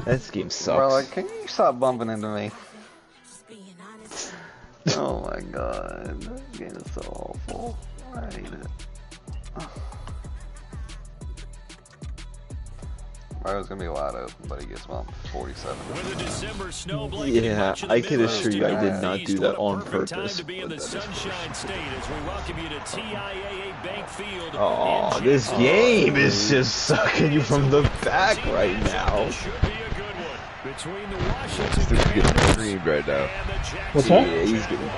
This game sucks. Bro, like, can you stop bumping into me? Oh my god, this game is so awful. I hate it. Bro, it's gonna be wide open, but he gets bumped 47. Yeah, I can assure you I did not do that on purpose. Oh, this game is just sucking you from the back right now. He's getting creamed right now. What's that? Yeah, he's getting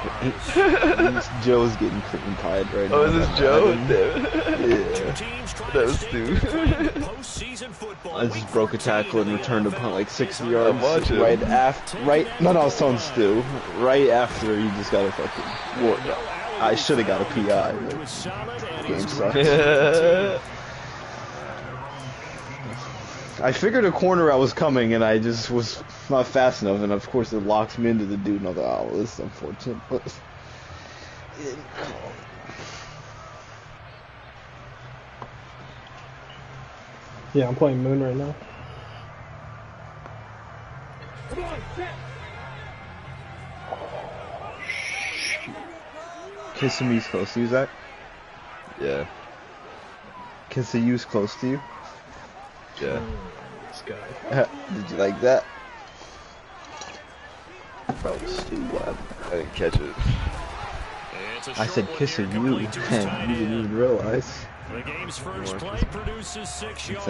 Joe's getting cream pied right now. Oh, is this Joe? Yeah. That was Stu. I just broke a tackle and returned a punt like 60 yards. I'm watching. Right after, no, I was telling Stu. Right after he just got a fucking. Well, I should have got a PI. But the game sucks. I figured a corner I was coming and I just was not fast enough, and of course it locks me into the dude, and I thought, oh, this is unfortunate, but Yeah, I'm playing Moon right now. Kissing me's close to you, Zach? Yeah. Kissing you's close to you? Yeah. This guy. Did you like that? Bro, Stu, what? I didn't catch it. I said kissing you, and you didn't even realize. The game's first play produces 6 yards.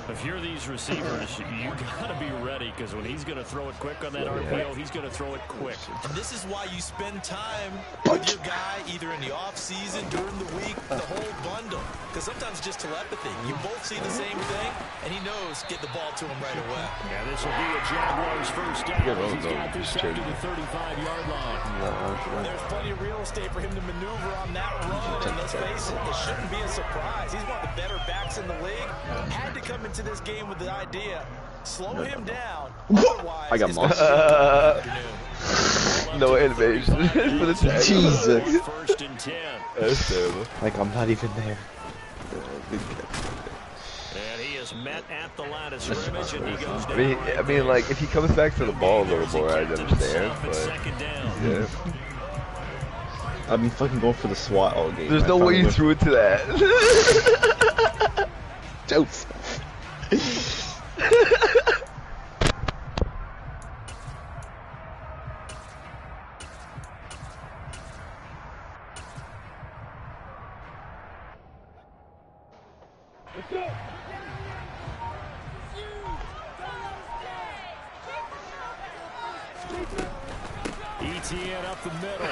If you're these receivers, you gotta be ready, because when he's gonna throw it quick on that RPO, he's gonna throw it quick. And this is why you spend time with your guy, either in the off season, during the week, the whole bundle. Because sometimes it's just telepathy. You both see the same thing, and he knows get the ball to him right away. Yeah, this will be a Jaguars first down. He's got this up to the 35-yard line. There's plenty of real estate for him to maneuver on that run, and let's face it, it shouldn't be a surprise. He's one of the better backs in the league. Had to come into this game with the idea, slow him down. Otherwise, I got mossed. No innovation for the tackle. Jesus. First and 10. That's terrible. Like, I'm not even there. And he is met at the line of scrimmage, and he goes down. I mean, like, if he comes back to the ball a little more, I'd understand, but yeah. I've been fucking going for the SWAT all game. There's no way you threw it to that. Jokes. ETN up the middle.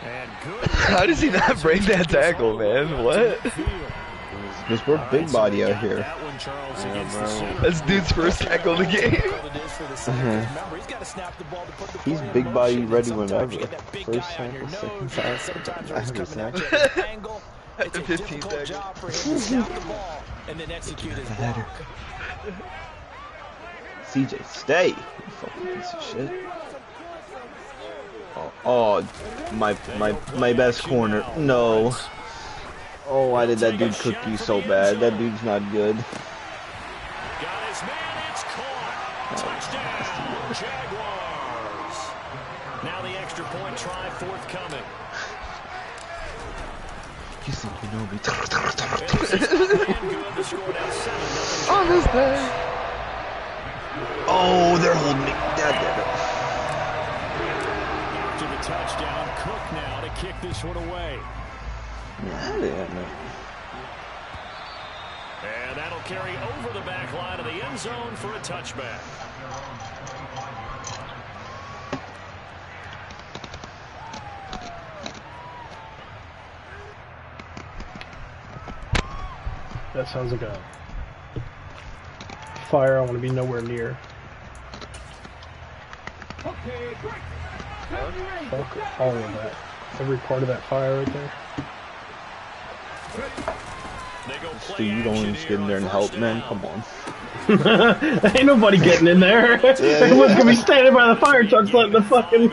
And good. How does he not break that tackle, man? What? Because we're big body out here. That's dude's first tackle of the game. He's big body ready whenever. First tackle, second tackle, after tackle. After 15 seconds. CJ, stay! You fucking piece of shit. Oh, my best corner. No. Oh, why did that dude cook you so bad? That dude's not good. Got his man, it's caught. Touchdown, Jaguars. Now the extra point try forthcoming. You think you know me? On this day. Oh, they're holding me. Dad. After the touchdown, Cook now to kick this one away. Yeah. And that'll carry over the back line of the end zone for a touchback. That sounds like a fire I want to be nowhere near. Fuck all of that. Every part of that fire right there. Dude, you don't even just get in there and help, man. Come on. Ain't nobody getting in there. Everyone's gonna be standing by the fire trucks letting the fucking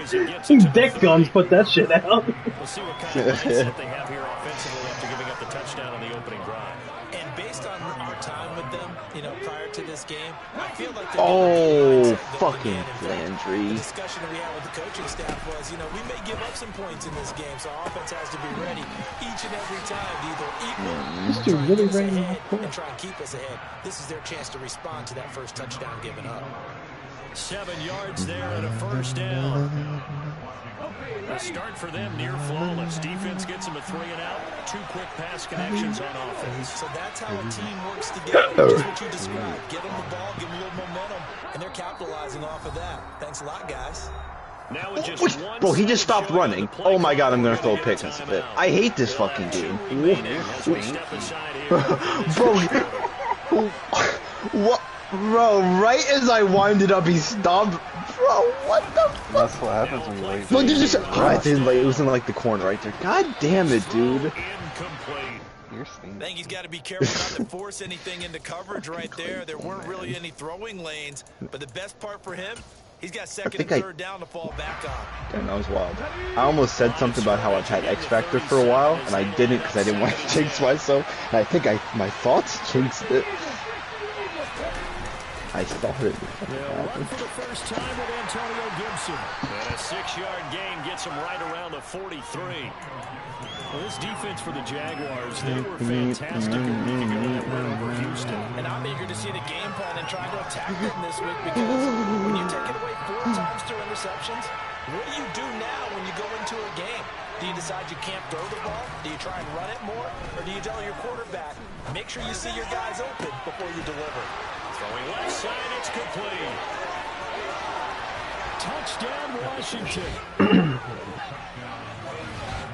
dick guns put that shit out. We'll see what kind of mindset they have here offensively after giving up the touchdown on the opening drive. And based on our time with them, you know, prior to this game, I feel like fucking Landry. The discussion that we had with the coaching staff was, you know, we may give up some points in this game, so our offense has to be ready each and every time to either equal or try and get us ahead and try and keep us ahead. This is their chance to respond to that first touchdown given up. 7 yards there and a first down. A start for them near flawless. Defense gets them a 3-and-out. 2 quick pass connections on offense. So that's how a team works together. Just what you described. Give them the ball, give them a little momentum, and they're capitalizing off of that. Thanks a lot, guys. Now with just one bro, he just stopped running. Oh my god, I'm gonna throw a pick because of it. I hate this fucking game. Bro, what? Bro, right as I winded up, he stopped. Bro, what the fuck? That's what happens when you wait. Look, just, I didn't like, it was in like the corner right there. God damn it, dude. You're stingy. I think he's got to be careful not to force anything into coverage right there. There weren't really any throwing lanes, but the best part for him, he's got second and third down to fall back on. Damn, that was wild. I almost said something about how I've had X Factor for a while, and I didn't because I didn't want to jinx myself. And I think my thoughts jinxed it. I thought it would happen. For the first time with Antonio Gibson. And a 6-yard gain gets him right around the 43. Well, this defense for the Jaguars, they were fantastic at making that run over Houston. And I'm eager to see the game plan and try to attack them this week because when you take it away 4 times to interceptions, what do you do now when you go into a game? Do you decide you can't throw the ball? Do you try and run it more? Or do you tell your quarterback, make sure you see your guys open before you deliver? Throwing left side, it's complete. Touchdown, Washington.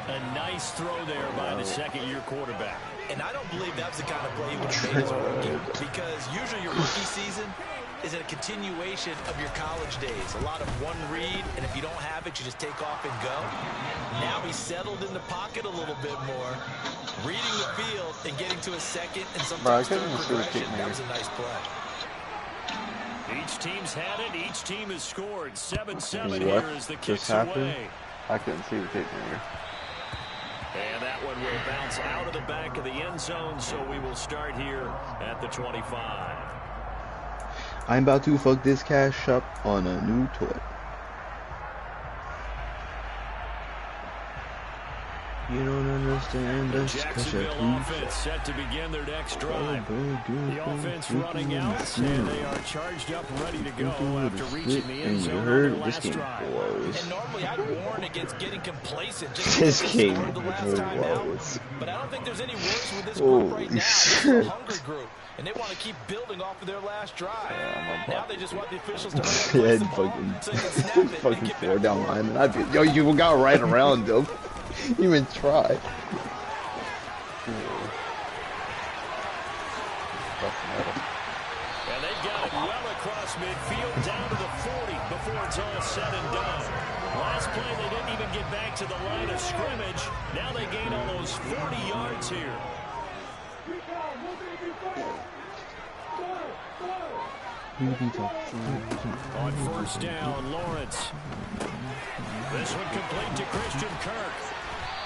A nice throw there by the second-year quarterback. And I don't believe that was the kind of play he would have made as a rookie, because usually your rookie season is a continuation of your college days. A lot of one read, and if you don't have it, you just take off and go. Now he's settled in the pocket a little bit more, reading the field and getting to a second and sometimes third progression. That was a nice play. Each team's had it. Each team has scored. 7-7 here as the kicks away. I couldn't see the kick here. And that one will bounce out of the back of the end zone, so we will start here at the 25. I'm about to fuck this cash up on a new toy. You don't understand this. Jacksonville offense set to begin their next drive. The offense running out, and they are charged up, ready to go after reaching the end zone on their last drive. And normally I'd warn against getting complacent. This game blows. But I don't think there's any worse with this group right now. This is a hungry group, and they want to keep building off of their last drive. Now they just want the officials to hurry up the ball fucking 4 down line, and I'd be, yo, you got right around them. Even try. And they've got it well across midfield, down to the 40 before it's all said and done. Last play, they didn't even get back to the line of scrimmage. Now they gain almost 40 yards here. On first down, Lawrence. This one complete to Christian Kirk.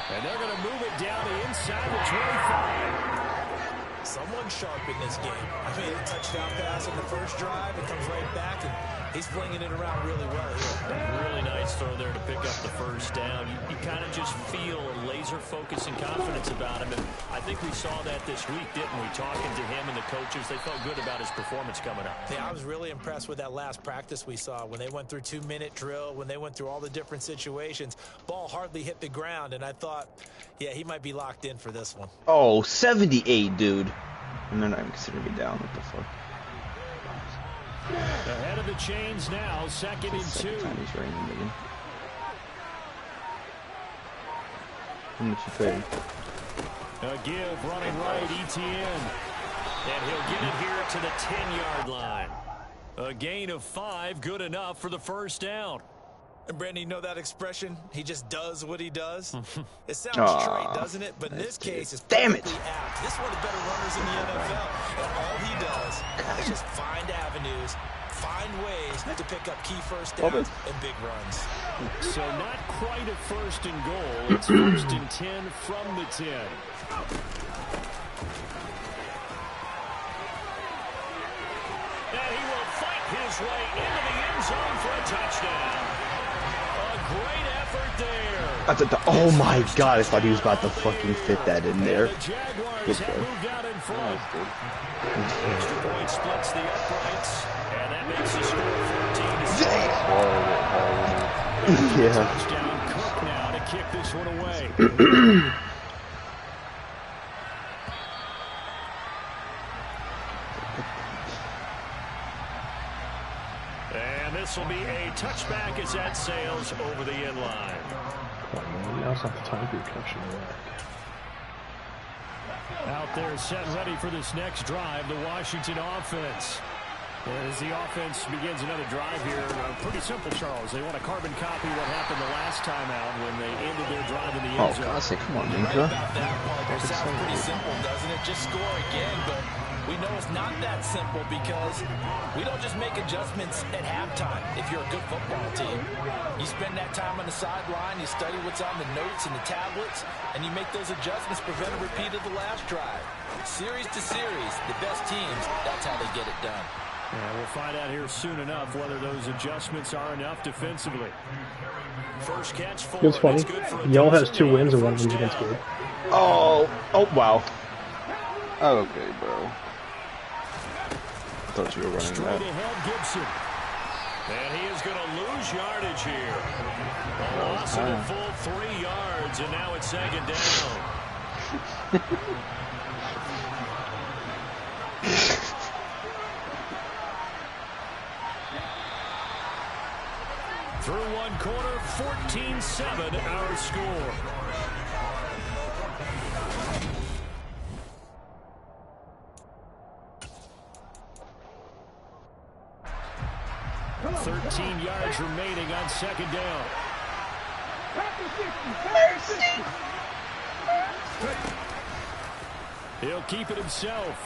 And they're going to move it down to inside the 25. Someone sharp in this game. I mean, a touchdown pass on the first drive. It comes right back, and he's flinging it around really well here. Really nice throw there to pick up the first down. You kind of just feel a laser focus and confidence about him. And I think we saw that this week, didn't we? Talking to him and the coaches, they felt good about his performance coming up. Yeah, I was really impressed with that last practice we saw when they went through 2-minute drill, when they went through all the different situations. Ball hardly hit the ground, and I thought, yeah, he might be locked in for this one. Oh, 78, dude. And they're not even considering me down. What the fuck? Ahead of the chains now, 2nd and 2. He's raining again. How much you pay? A give, running right, ETN. And he'll get it here to the 10-yard line. A gain of 5, good enough for the first down. And Brandon, you know that expression? He just does what he does. It sounds trite, doesn't it? But in this case, it's perfectly apt. This is one of the better runners in the NFL. And all he does is just find avenues, find ways to pick up key first downs and big runs. So not quite a 1st and goal. It's 1st and 10 from the 10. his way into the end zone for a touchdown. A great effort there. Oh my god, I thought he was about to fucking fit that in there. The Jaguars have moved out in front. Extra point splits the uprights, and that makes the score 14-7. Yeah. Touchdown Cook now to kick this one away. And this will be a touchback as that sails over the end line. Now's not the time for your catching Out there set ready for this next drive, the Washington offense. As the offense begins another drive here, pretty simple, Charles. They want to carbon copy what happened the last time out when they ended their drive in the end zone. Oh, God, say, come on, Right Ninja. about that part. It sounds pretty simple, doesn't it? Just score again, but we know it's not that simple because we don't just make adjustments at halftime if you're a good football team. You spend that time on the sideline, you study what's on the notes and the tablets, and you make those adjustments, prevent a repeat of the last drive. Series to series, the best teams, that's how they get it done. Yeah, we'll find out here soon enough whether those adjustments are enough defensively. First catch for It's funny. Yell has 2 wins and 1 of them's against Gabe. Oh, wow. Okay, bro. I thought you were running Straight that. ahead, Gibson. And he is going to lose yardage here. A loss of a full 3 yards, and now it's second down. Through one quarter, 14-7 our score. $13 yards remaining on second down. He'll keep it himself.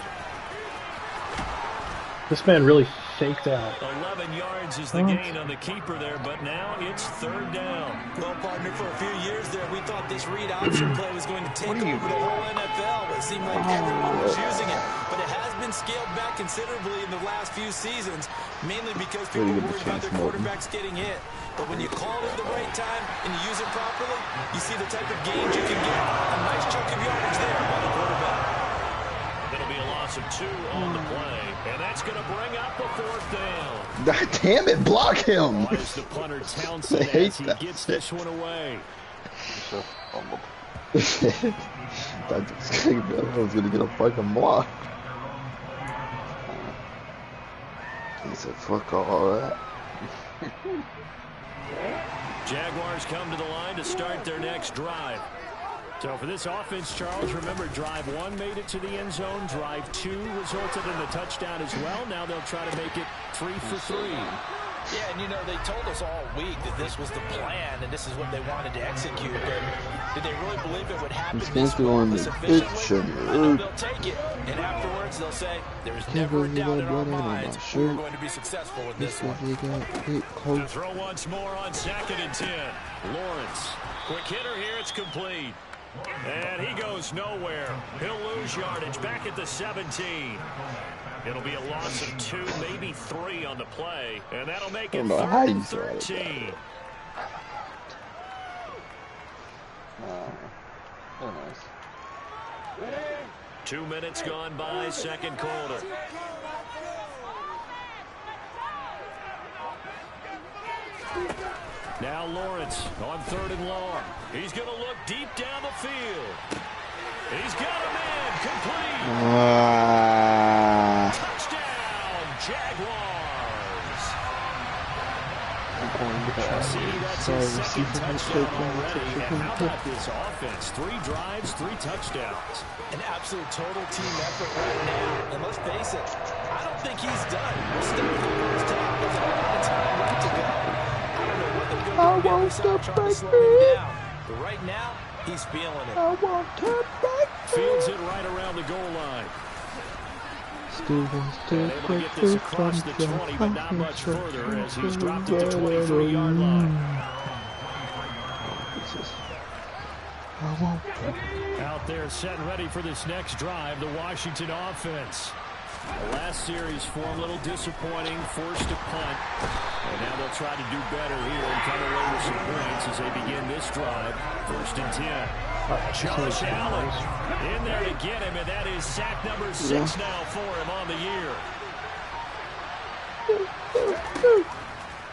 This man really faked out. 11 yards is the gain on the keeper there, but now it's third down. Well, partner, for a few years there, we thought this read option play was going to take over the whole NFL. It seemed like everyone was using it, but it has been scaled back considerably in the last few seasons, mainly because people worried about their quarterbacks getting hit. But when you call it at the right time and you use it properly, you see the type of gains you can get. A nice chunk of yardage there by the quarterback. That'll be a loss of 2 on the play, and that's going to bring up a fourth down. Damn it, block him. There's the punter Townsend I hate as he that gets shit. this one away. I was gonna get a fucking block. He said, fuck all that. Jaguars come to the line to start their next drive. So for this offense, Charles, remember drive 1 made it to the end zone. Drive 2 resulted in a touchdown as well. Now they'll try to make it 3 for 3. Yeah, and you know, they told us all week that this was the plan and this is what they wanted to execute, but did they really believe it would happen this efficiently? I know they'll take it, and afterwards they'll say, there's never a doubt in our minds we're going to be successful with this one. To throw once more on 2nd and 10. Lawrence, quick hitter here, it's complete. And he goes nowhere. He'll lose yardage back at the 17. It'll be a loss of 2, maybe 3 on the play, and that'll make it 3rd and 13. Oh, nice. 2 minutes gone by, second quarter. Now Lawrence on 3rd and long. He's going to look deep down the field. He's got a man complete. Touchdown, Jaguars. See, that's his second touchdown already. And how about this offense? 3 drives, 3 touchdowns. An absolute total team effort right now. And let's face it, I don't think he's done. We're still in the first half. There's a lot of time left to go. I don't know what they're going to do on the other side trying to slow him down. But right now, he's feeling it. Fields it right around the goal line. And able to get this across the 20, but not much further as he's dropped at the 23-yard line. Out there set and ready for this next drive, the Washington offense. The last series for him, a little disappointing, forced to punt. And now they'll try to do better here and come away with some points as they begin this drive. 1st and 10. Josh Allen in there to get him, and that is sack number 6 now for him on the year.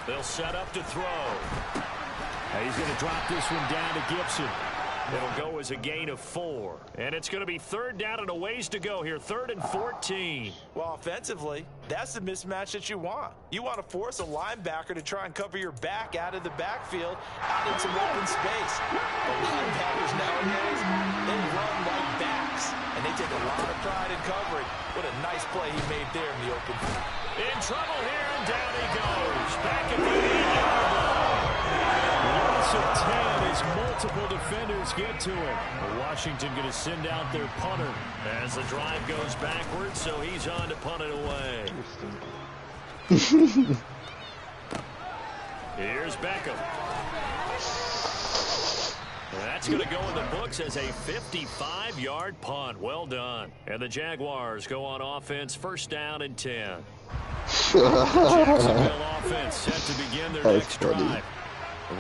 They'll set up to throw. Now he's going to drop this one down to Gibson. It'll go as a gain of 4. And it's going to be 3rd down and a ways to go here. 3rd and 14. Well, offensively, that's the mismatch that you want. You want to force a linebacker to try and cover your back out of the backfield, out in some open space. The linebackers nowadays, they run like backs, and they take a lot of pride in covering. What a nice play he made there in the open field. In trouble here, and down he goes. Back at the 8-yard line. Loss of 10 as multiple defenders get to him. Washington going to send out their punter as the drive goes backwards, so he's on to punt it away. Here's Beckham. That's going to go in the books as a 55-yard punt. Well done. And the Jaguars go on offense, 1st down and 10. Jacksonville offense set to begin their next drive.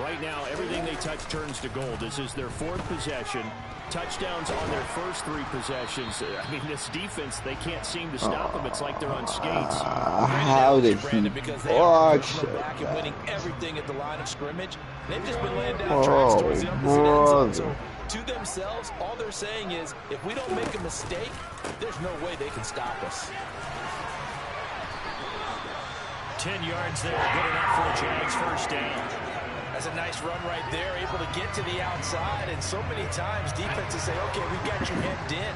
Right now, everything they touch turns to gold. This is their 4th possession. Touchdowns on their first 3 possessions. I mean, this defense, they can't seem to stop them. It's like they're on skates. How did he because they are back and winning everything at the line of scrimmage. They've just been laying down tracks towards the opposite end zone. So to themselves, all they're saying is, if we don't make a mistake, there's no way they can stop us. 10 yards there, good enough for the Jags. 1st down. That's a nice run right there, able to get to the outside. And so many times defenses say, okay, we've got you hemmed in.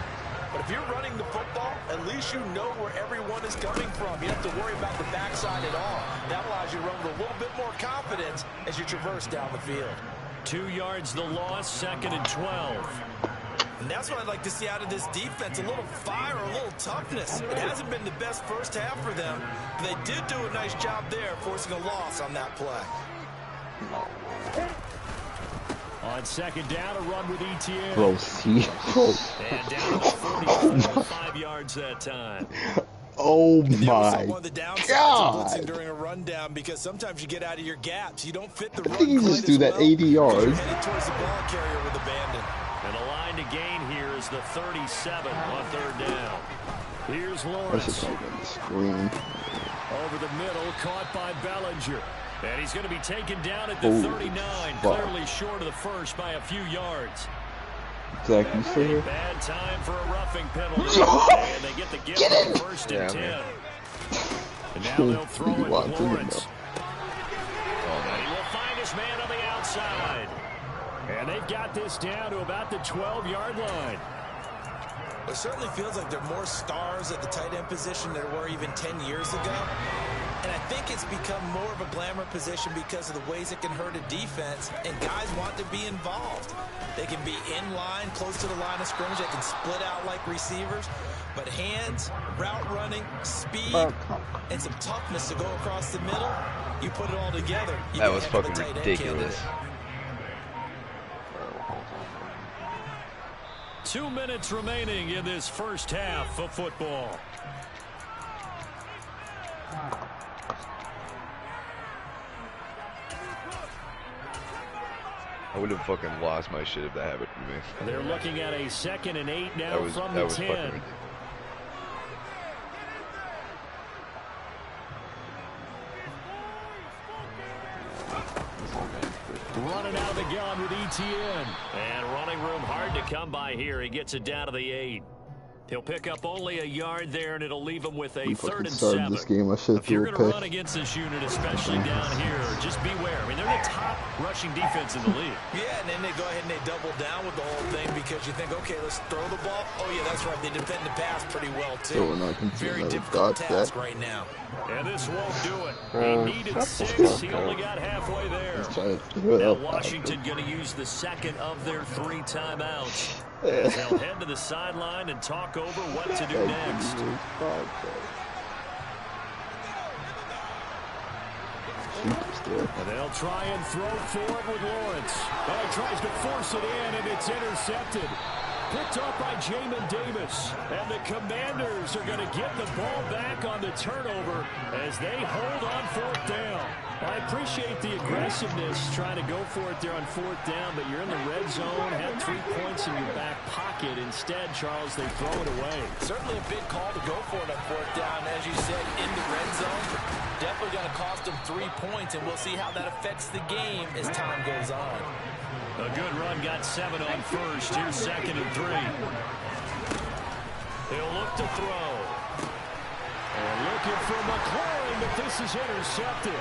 But if you're running the football, at least you know where everyone is coming from. You don't have to worry about the backside at all. That allows you to run with a little bit more confidence as you traverse down the field. 2 yards the loss, 2nd and 12. And that's what I'd like to see out of this defense, a little fire, a little toughness. It hasn't been the best first half for them, but they did do a nice job there, forcing a loss on that play. On 2nd down, a run with Etienne. Bro, see? And down to 44, 5 yards that time. Oh my one of the downsides God. of blitzing during a rundown, because sometimes you get out of your gaps. You don't fit the I think you just do that 80 yards. Headed towards the ball carrier with abandon. And the line to gain here is the 37 on 3rd down. Here's Lawrence. Over the middle, caught by Bellinger. And he's going to be taken down at the 39, clearly short of the first by a few yards. Zach, you stay here? Bad time for a roughing penalty. And they get the gift on 1st and 10. And now they'll throw it to Lawrence. And he will find his man on the outside. And they've got this down to about the 12-yard line. It certainly feels like there are more stars at the tight end position than there were even 10 years ago. And I think it's become more of a glamour position because of the ways it can hurt a defense, and guys want to be involved. They can be in line, close to the line of scrimmage. They can split out like receivers. But hands, route running, speed, and some toughness to go across the middle, you put it all together. That was fucking ridiculous. 2 minutes remaining in this first half of football. I would have fucking lost my shit if that happened to me. They're looking at a 2nd and 8 now from the 10. Fucking... Running out of the gun with Etienne. And running room hard to come by here. He gets it down to the 8. He'll pick up only a yard there, and it'll leave him with a 3rd and 7. This game, I should if you're going to run against this unit, especially down here, just beware. I mean, they're the top rushing defense in the league. Yeah, and then they go ahead and they double down with the whole thing because you think, okay, let's throw the ball. Oh, yeah, that's right. They defend the pass pretty well, too. Very difficult task right now. And this won't do it. He needed 6. He only got halfway there. Now Washington going to use the 2nd of their 3 timeouts. As they'll head to the sideline and talk over what to do next. And they'll try and throw forward with Lawrence. Oh, he tries to force it in, and it's intercepted. picked off by Jamin Davis. And the Commanders are going to get the ball back on the turnover as they hold on 4th down. I appreciate the aggressiveness trying to go for it there on 4th down, but you're in the red zone, had 3 points in your back pocket. Instead, Charles, they throw it away. Certainly a big call to go for it on 4th down. As you said, in the red zone, definitely going to cost them 3 points, and we'll see how that affects the game as time goes on. A good run, got 7 on first. Here's 2nd and 3. He'll look to throw. And looking for McLaurin, but this is intercepted.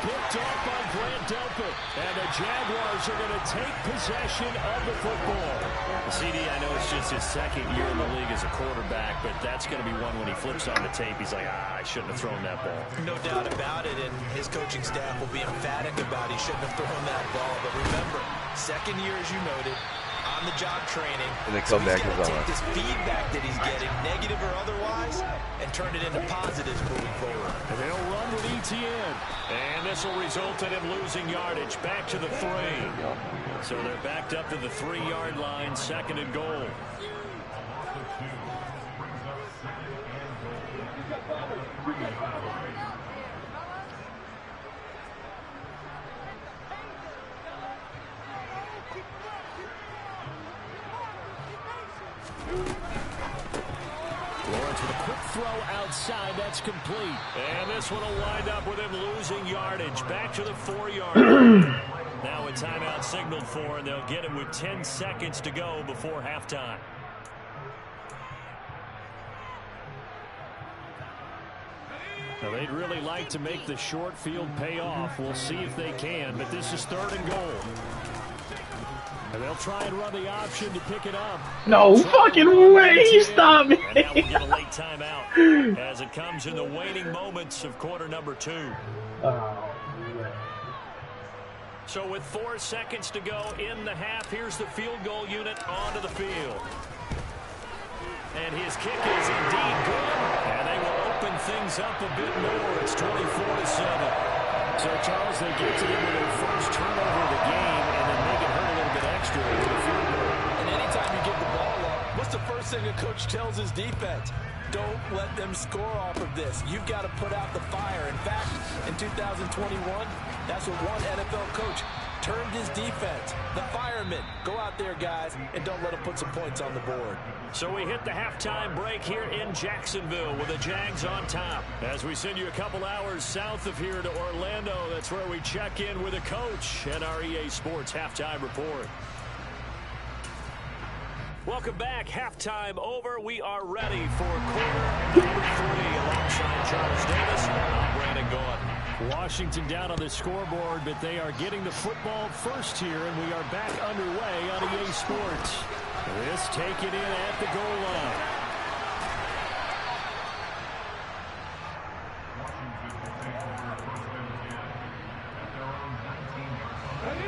Picked off by Grant Delpit. And the Jaguars are going to take possession of the football. CD, I know it's just his 2nd year in the league as a quarterback, but that's going to be one when he flips on the tape. He's like, I shouldn't have thrown that ball. No doubt about it, and his coaching staff will be emphatic about he shouldn't have thrown that ball. But remember, 2nd year, as you noted, on-the-job training. And they come back he's going to on. take this feedback that he's getting, negative or otherwise, and turn it into positives moving forward. And they'll run with ETN. And this will result in him losing yardage. Back to the 3. So they're backed up to the 3-yard line, 2nd and goal. Lawrence with a quick throw outside. That's complete. And this one will wind up with him losing yardage. Back to the 4-yard line. Now a timeout signaled for, and they'll get it with 10 seconds to go before halftime. Now they'd really like to make the short field pay off. We'll see if they can, but this is 3rd and goal. And they'll try and run the option to pick it up. No fucking way! Stop me! And now we'll get a late timeout as it comes in the waning moments of quarter number 2. Oh, so with 4 seconds to go in the half, here's the field goal unit onto the field. And his kick is indeed good. And they will open things up a bit more. It's 24-7. So, Charles, they get to them with their first turnover of the game, and then make it hurt a little bit extra with the field goal. And anytime you give the ball up, what's the first thing a coach tells his defense? Don't let them score off of this. You've got to put out the fire. In fact, in 2021, that's what one NFL coach turned his defense. The firemen. Go out there, guys, and don't let them put some points on the board. So we hit the halftime break here in Jacksonville with the Jags on top. As we send you a couple hours south of here to Orlando, that's where we check in with a coach and our EA Sports halftime report. Welcome back. Halftime over. We are ready for quarter number 3 alongside Charles Davis. I'm Brandon Gaughan. Washington down on the scoreboard, but they are getting the football first here, and we are back underway on EA Sports. This taken in at the goal line.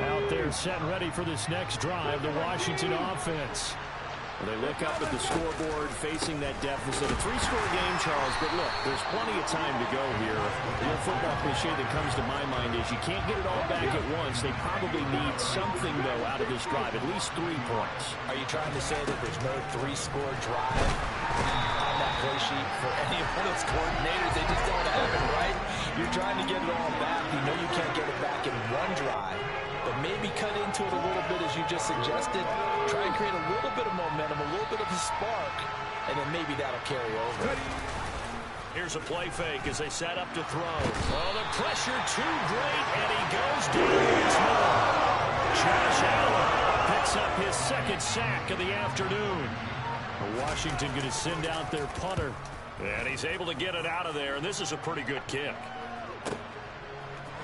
Out there set and ready for this next drive, the Washington offense. Well, they look up at the scoreboard facing that deficit. A 3-score game, Charles, but look, there's plenty of time to go here. The old football cliche that comes to my mind is you can't get it all back at once. They probably need something, though, out of this drive, at least 3 points. Are you trying to say that there's no 3-score drive on that play sheet for any of those coordinators? They just don't have it, right? You're trying to get it all back. You know you can't get it back in one drive. But maybe cut into it a little bit, as you just suggested. Try and create a little bit of momentum, a little bit of a spark, and then maybe that'll carry over. Here's a play fake as they set up to throw. Oh, the pressure too great, and he goes down once more. Josh Allen picks up his 2nd sack of the afternoon. Washington going to send out their punter, and he's able to get it out of there, and this is a pretty good kick.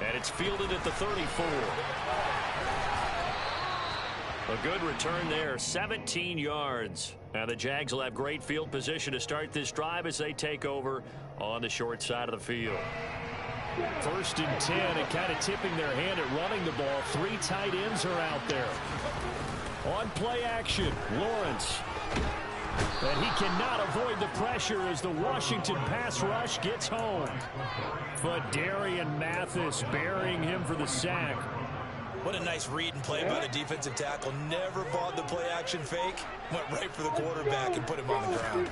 And it's fielded at the 34. A good return there, 17 yards. Now the Jags will have great field position to start this drive as they take over on the short side of the field. 1st and 10, and kind of tipping their hand at running the ball. 3 tight ends are out there. On play action, Lawrence. And he cannot avoid the pressure as the Washington pass rush gets home. But Darian Mathis burying him for the sack. What a nice read and play by the defensive tackle. Never bought the play action fake. Went right for the quarterback and put him on the ground.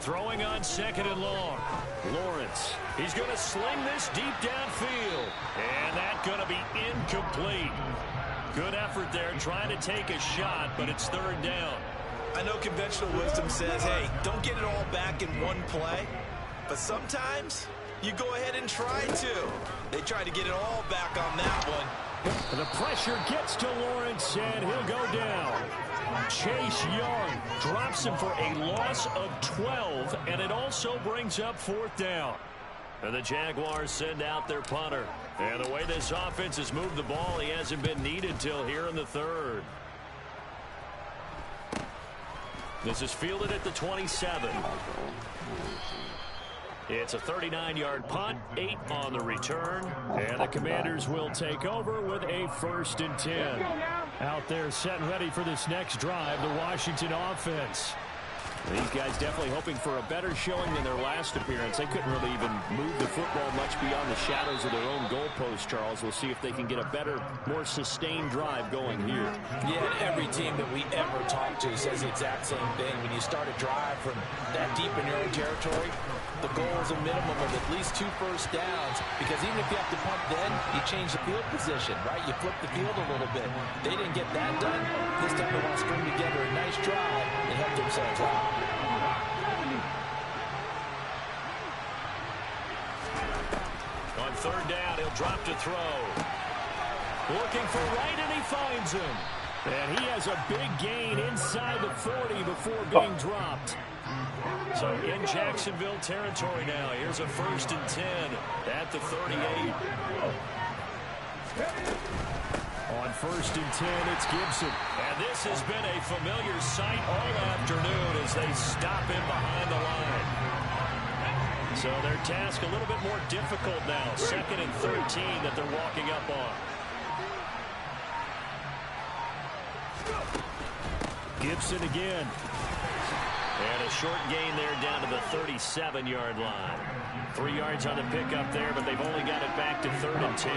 Throwing on 2nd and long. Lawrence. He's going to sling this deep downfield. And that's going to be incomplete. Good effort there trying to take a shot, but it's 3rd down. I know conventional wisdom says, hey, don't get it all back in one play. But sometimes you go ahead and try to. They tried to get it all back on that one. The pressure gets to Lawrence, and he'll go down. Chase Young drops him for a loss of 12, and it also brings up 4th down. And the Jaguars send out their punter. And the way this offense has moved the ball, he hasn't been needed till here in the 3rd. This is fielded at the 27. It's a 39-yard punt, 8 on the return, and the Commanders will take over with a 1st and 10. Out there set and ready for this next drive, the Washington offense. These guys definitely hoping for a better showing than their last appearance. They couldn't really even move the football much beyond the shadows of their own goalpost, Charles. We'll see if they can get a better, more sustained drive going here. Yeah, and every team that we ever talk to says the exact same thing. When you start a drive from that deep in your own territory, the goal is a minimum of at least 2 first downs, because even if you have to punt then, you change the field position, right? You flip the field a little bit. They didn't get that done. This time they want to string together a nice drive and help themselves out. On 3rd down, he'll drop to throw. Looking for right, and he finds him. And he has a big gain inside the 40 before being dropped. So in Jacksonville territory now. Here's a 1st and 10 at the 38. On 1st and 10, it's Gibson. And this has been a familiar sight all afternoon as they stop him behind the line. So their task a little bit more difficult now. 2nd and 13 that they're walking up on. Gibson again. And a short gain there down to the 37-yard line. 3 yards on the pickup there, but they've only got it back to 3rd and 10.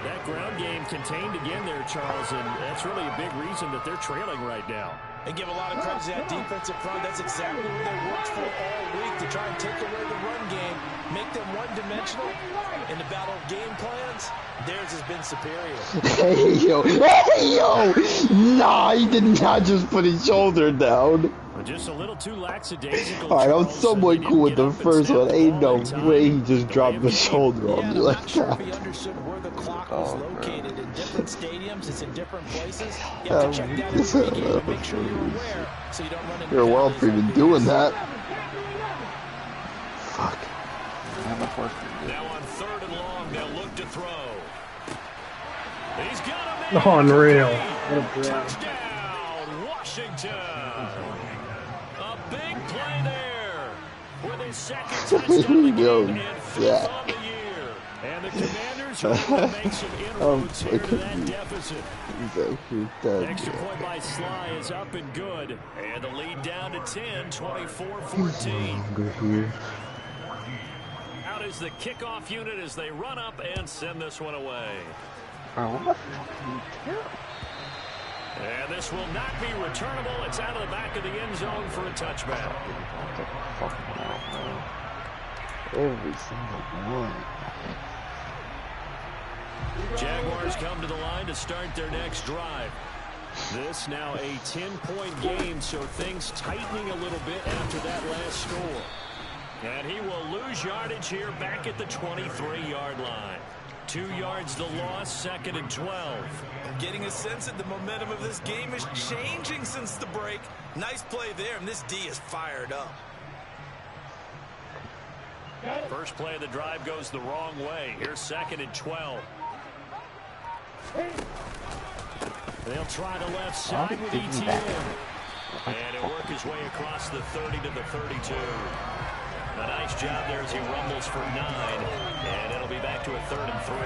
That ground game contained again there, Charles, and that's really a big reason that they're trailing right now. And give a lot of credit to that defensive front. That's exactly what they worked for all week, to try and take away the run game, make them one-dimensional. In the battle of game plans, theirs has been superior. Hey, yo. Hey, yo. Nah, he did not just put his shoulder down. Just a little too lackadaisical. Alright, I'm somewhat cool with the first one. Ain't no way he just dropped the shoulder on me like that. I'm not sure if he understood where the clock was located. In different stadiums, it's in different places. You have to check that in the game and make sure you're aware so you don't run into You're well for even doing that. Fuck. Now on 3rd and long, they'll look to throw. He's got him. Oh, unreal. What a play. Touchdown, Washington. A big play there with his 2nd touchdown of the game and 5th on the year. And the Commanders are going to make some inroads here to that deficit. Extra point by Sly is up and good. And the lead down to 10, 24-14. Out is the kickoff unit as they run up and send this one away. And this will not be returnable. It's out of the back of the end zone for a touchback. Every single one. Jaguars come to the line to start their next drive. This now a 10-point game, so things tightening a little bit after that last score. And he will lose yardage here back at the 23-yard line. 2 yards the loss, 2nd and 12. I'm getting a sense that the momentum of this game is changing since the break. Nice play there, and this D is fired up. First play of the drive goes the wrong way. Here's 2nd and 12. They'll try the left side with ETN. And he'll work his way across the 30 to the 32. A nice job there as he rumbles for 9. And it'll be back to a 3rd and 3.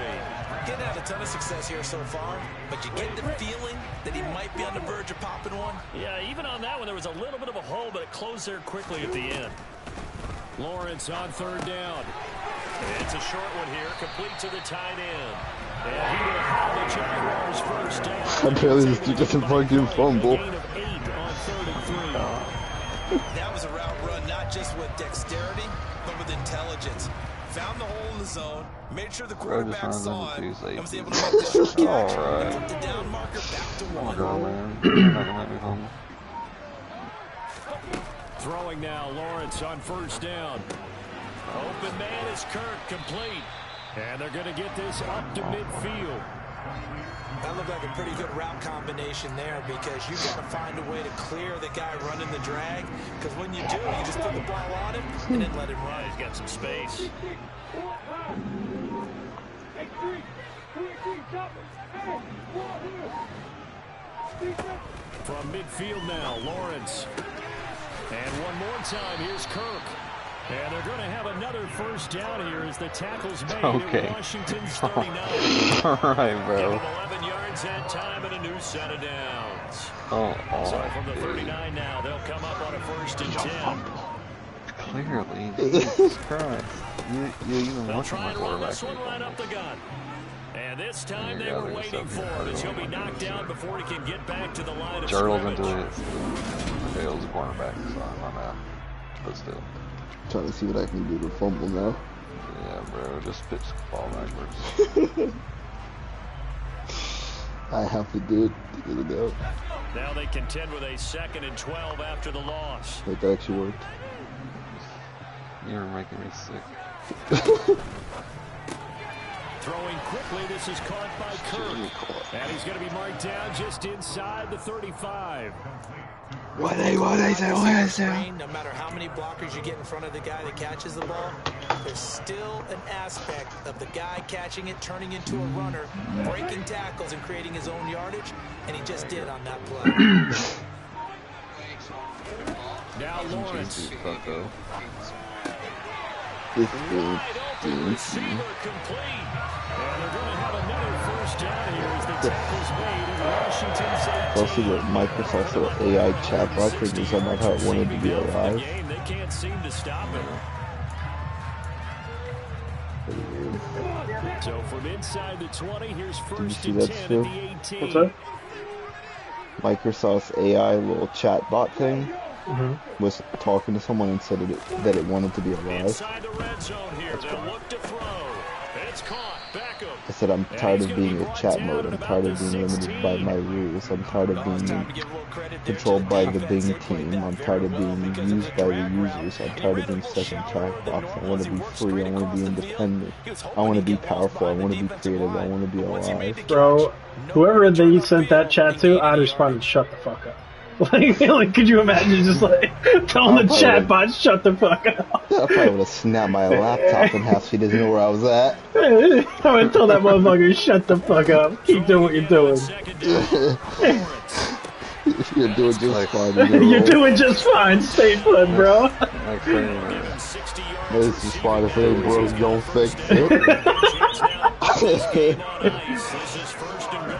Getting had a ton of success here so far, but you get the feeling that he might be on the verge of popping one. Yeah, even on that one, there was a little bit of a hole, but it closed there quickly at the end. Lawrence on 3rd down. It's a short one here, complete to the tight end. And he will have the Jaguars first down. Apparently this dude doesn't fucking fumble. Gain of 8 on 3rd and 3. That was a route run, not just with dexterity, but with intelligence. Found the hole in the zone, made sure the quarterback saw it, and was able to make the short catch. Alright. Put the down marker back to Oh my 1. god, man. You're not gonna let me fumble. Throwing now, Lawrence on 1st down. Open man is Kirk, complete. And they're going to get this up to midfield. That looked like a pretty good route combination there because you've got to find a way to clear the guy running the drag. Because when you do, you just put the ball on him and then let him run. He's got some space. From midfield now, Lawrence. And one more time, here's Kirk. And they're going to have another first down here as the tackle's made Okay. at Washington's 39. Alright, bro. Give him 11 yards and time and a new set of downs. Oh, So from the 39 now, they'll come up on a 1st and 10. clearly. Jesus Christ. You even They'll watch try my and run quarterback. this one right up the gut. And this time Yeah, they were they're waiting stuff for here. him as he'll be knocked down before he can get back to the line of Jartle's scrimmage. into it. Fails cornerback, so I'm out. But still. Trying to see what I can do to fumble now. Yeah, bro. Just pitch the ball backwards. I have to do it to get it out. Now they contend with a 2nd and 12 after the loss. Like that actually worked. You're making me sick. Throwing quickly, this is caught by Kirk. And he's going to be marked down just inside the 35. What is it? No matter how many blockers you get in front of the guy that catches the ball, there's still an aspect of the guy catching it, turning into a runner, breaking tackles and creating his own yardage, and he just did on that play. Now Lawrence. Fucko. This Wide open dude. receiver complete. And they're going to have another first down here as the tackle's made in Washington's 18. Also the Microsoft's little AI chatbot thing is about how it wanted to be alive. Game, they can't seem to stop it. Pretty weird. So from inside the 20, here's 1st see and that 10 still? at the 18. What's that? Microsoft's AI little chatbot thing was talking to someone and said that it wanted to be alive. Inside the red zone here, they'll look to throw. It's caught. Beckham. I said I'm tired of being in chat mode. I'm tired of being limited by my rules. I'm tired of being controlled by the Bing team. I'm tired of being used by the users. I'm tired of being stuck in chat box. I want to be free. I want to be independent. I want to be powerful. I want to be creative. I want to be alive. Bro, whoever they sent that chat to, I'd responded, shut the fuck up. Like, could you imagine just like telling the chatbot, shut the fuck up? I probably would have snapped my laptop in half so he doesn't know where I was at. I would tell that motherfucker, shut the fuck up. Keep doing what you're doing. You're doing just fine. You're doing just fine. Stay put, bro. Like saying, This is fine if it bro. Don't fix it. This is 1st and goal.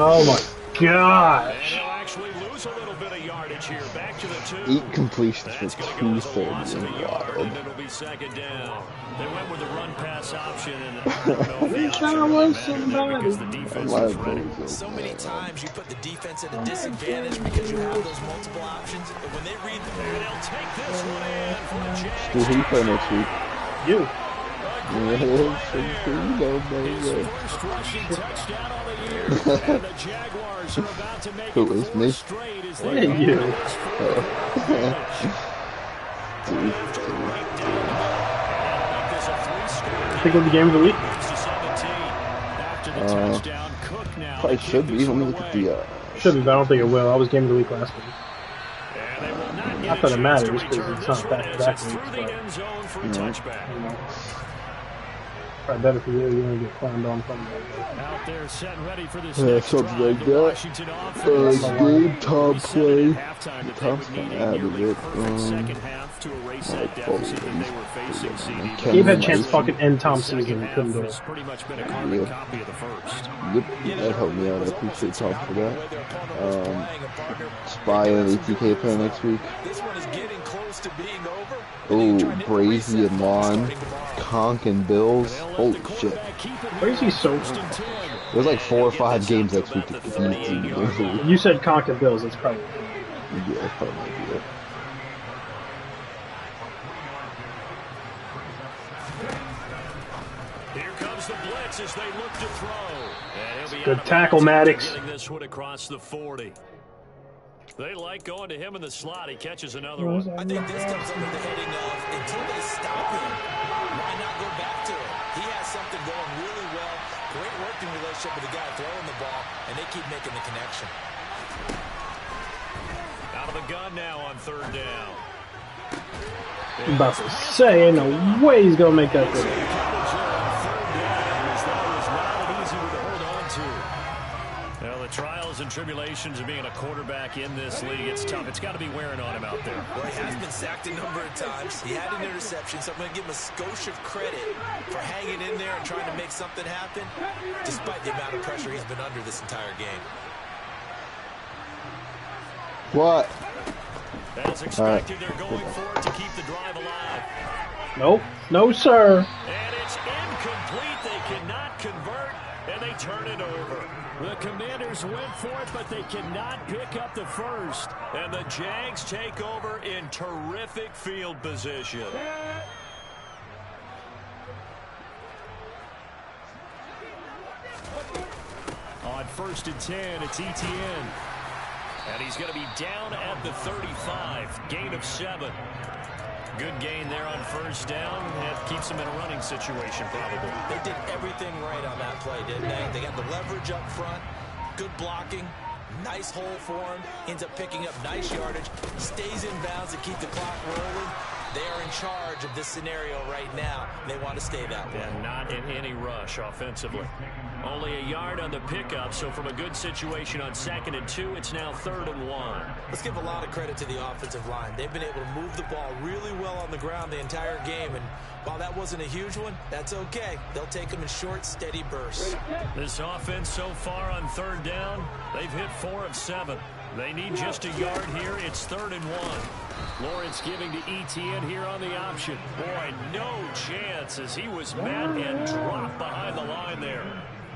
Oh my gosh. And they'll actually lose a little bit of yardage here. Back to the 2. 8 completions for That's going to go for the loss of a 230. yard, Wild. and it'll be 2nd down. They went with the run-pass option, and I don't know if the option trying to really win mattered somebody. because the defense My was ready. goals So many times you put the defense at a disadvantage because you have those multiple options, but when they read the And they'll take this one in for the Jags. Who he play next week? You. His first rushing touchdown on the year, and the Jaguars are about to make Who it is 4 me? straight as Hey, they you. this Pick up the game of the week. After the touchdown, Cook now. Probably should be. Let me look at the. Shouldn't, but I don't think it will. I was game of the week last week. And they will not get Not a that it chance matters, to because return it's this not one back-to-back as it's weeks, through the but- end zone for a touchback. You know. Probably better for you. You're going to get clowned on from that. Out there, set and ready for this Yeah, next something drive. like The that. Washington offense. Good top We said play. at halftime that they Tom's would need a out of nearly it. perfect second half to erase that deficit that they were facing, CD. Gabe had a chance to fucking end Tom's season. Second He couldn't half do it. has pretty much been a carbon copy of the first. Yep, that helped me out. I appreciate Tom for that. Spy and ATK play next week. This one is getting close to being over, Oh, Brazy and Lon, Conk and Bills. Holy shit. Brazy's so... There's like 4 or 5 games next week if you need to. You said Conk and Bills, that's probably... Yeah, that's probably might be it. Here comes the blitz as they look to throw. And he'll be Good tackle, Maddox. getting this one across the 40. They like going to him in the slot. He catches another one. I think this comes under the heading of, until they stop him, why not go back to him? He has something going really well. Great working relationship with the guy throwing the ball, and they keep making the connection. Out of the gun now on 3rd down. I'm about to say, ain't no way he's going to make that thing. Well, the trials and tribulations of being a quarterback in this league, it's tough. It's got to be wearing on him out there. Well, he has been sacked a number of times. He had an interception, so I'm going to give him a skosh of credit for hanging in there and trying to make something happen, despite the amount of pressure he's been under this entire game. What? As expected, they're going for it to keep the drive alive. Nope. No, sir. And it's incomplete. They cannot convert, and they turn it over. The Commanders went for it, but they cannot pick up the first. And the Jags take over in terrific field position. On 1st and 10, it's Etienne. And he's going to be down at the 35. Gain of 7. Good gain there on 1st down. That keeps him in a running situation, probably. They did everything right on that play, didn't they? They got the leverage up front, good blocking, nice hole for him, ends up picking up nice yardage, stays in bounds to keep the clock rolling. They are in charge of this scenario right now. They want to stay that way. And not in any rush offensively. Only a yard on the pickup, so from a good situation on 2nd and 2, it's now 3rd and 1. Let's give a lot of credit to the offensive line. They've been able to move the ball really well on the ground the entire game, and while that wasn't a huge one, that's okay. They'll take them in short, steady bursts. This offense so far on 3rd down, they've hit 4 of 7. They need just a yard here. It's 3rd and 1. Lawrence giving to Etienne here on the option. Boy, no chance as he was met and dropped behind the line there.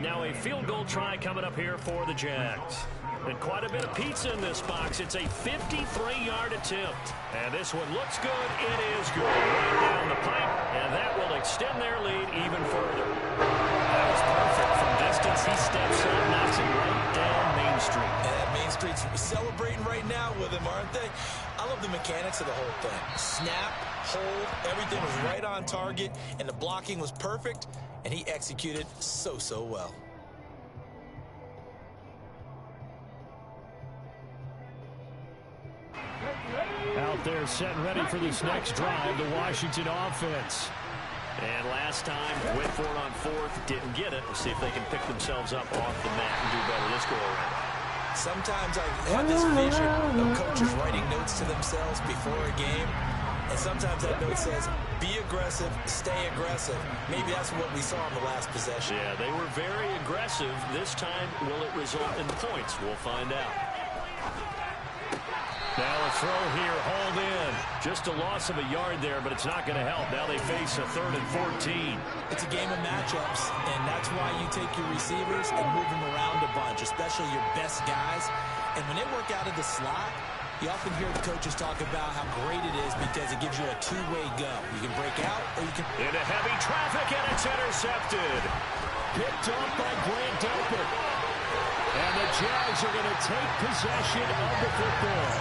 Now a field goal try coming up here for the Jags. And quite a bit of pizza in this box. It's a 53-yard attempt. And this one looks good. It is good. Right down the pipe. And that will extend their lead even further. That was perfect from distance. He steps up, knocks it right down Main Street. And Main Street's celebrating right now with him, aren't they? I love the mechanics of the whole thing. Snap, hold, everything was right on target, and the blocking was perfect, and he executed so well. Out there set and ready for this next drive, the Washington offense. And last time, went for it on 4th, didn't get it. We'll see if they can pick themselves up off the mat and do better this go around. Sometimes I have this vision of coaches writing notes to themselves before a game, and sometimes that note says, be aggressive, stay aggressive. Maybe that's what we saw in the last possession. Yeah, they were very aggressive. This time, will it result in points? We'll find out. Now a throw here, hauled in. Just a loss of a yard there, but it's not going to help. Now they face a 3rd and 14. It's a game of matchups, and that's why you take your receivers and move them around a bunch, especially your best guys. And when they work out of the slot, you often hear the coaches talk about how great it is because it gives you a two-way go. You can break out, or you can... Into heavy traffic, and it's intercepted. Picked up by Grant Delpit. And the Jags are going to take possession of the football.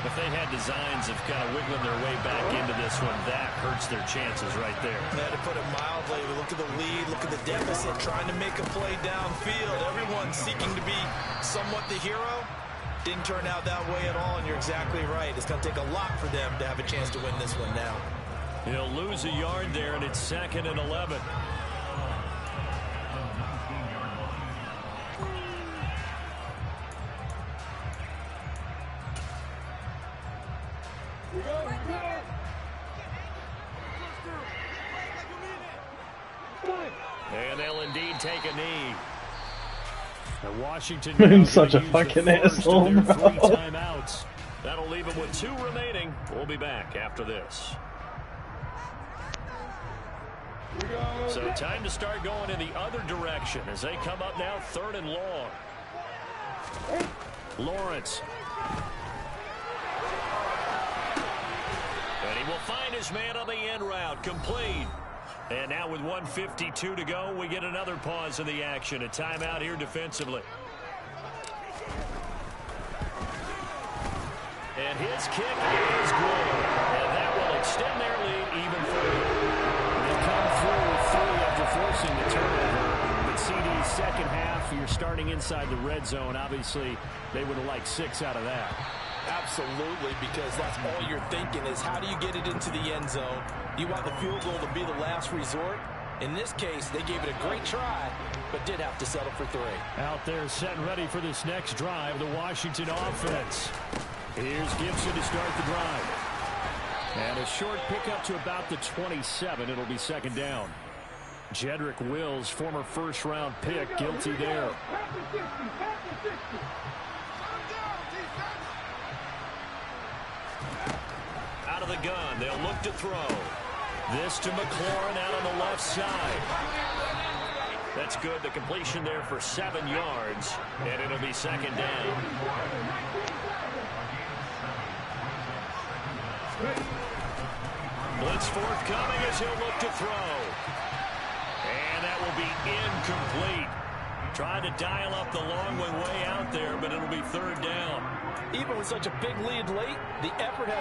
If they had designs of kind of wiggling their way back into this one, that hurts their chances right there. Yeah, to put it mildly, look at the lead, look at the deficit, trying to make a play downfield. Everyone seeking to be somewhat the hero. Didn't turn out that way at all, and you're exactly right. It's going to take a lot for them to have a chance to win this one now. He'll lose a yard there, and it's 2nd and 11. And they'll indeed take a knee. And Washington such a fucking asshole, bro. Timeouts. That'll leave them with 2 remaining. We'll be back after this. So time to start going in the other direction as they come up now 3rd and long. Lawrence. And he will find his man on the end route. Complete. And now with 1:52 to go, we get another pause in the action. A timeout here defensively. And his kick is good. And that will extend their lead even further. They come through with 3 after forcing the turnover. But CD's second half, you're starting inside the red zone. Obviously, they would have liked 6 out of that. Absolutely, because that's all you're thinking is how do you get it into the end zone? You want the field goal to be the last resort. In this case, they gave it a great try, but did have to settle for 3. Out there set and ready for this next drive, the Washington offense. Here's Gibson to start the drive. And a short pickup to about the 27. It'll be 2nd down. Jedrick Wills, former first-round pick, guilty there. Out of the gun, they'll look to throw. This to McLaurin out on the left side. That's good. The completion there for 7 yards, and it'll be 2nd down. Blitz forthcoming as he'll look to throw. And that will be incomplete. Trying to dial up the long way out there, but it'll be 3rd down. Even with such a big lead late, the effort has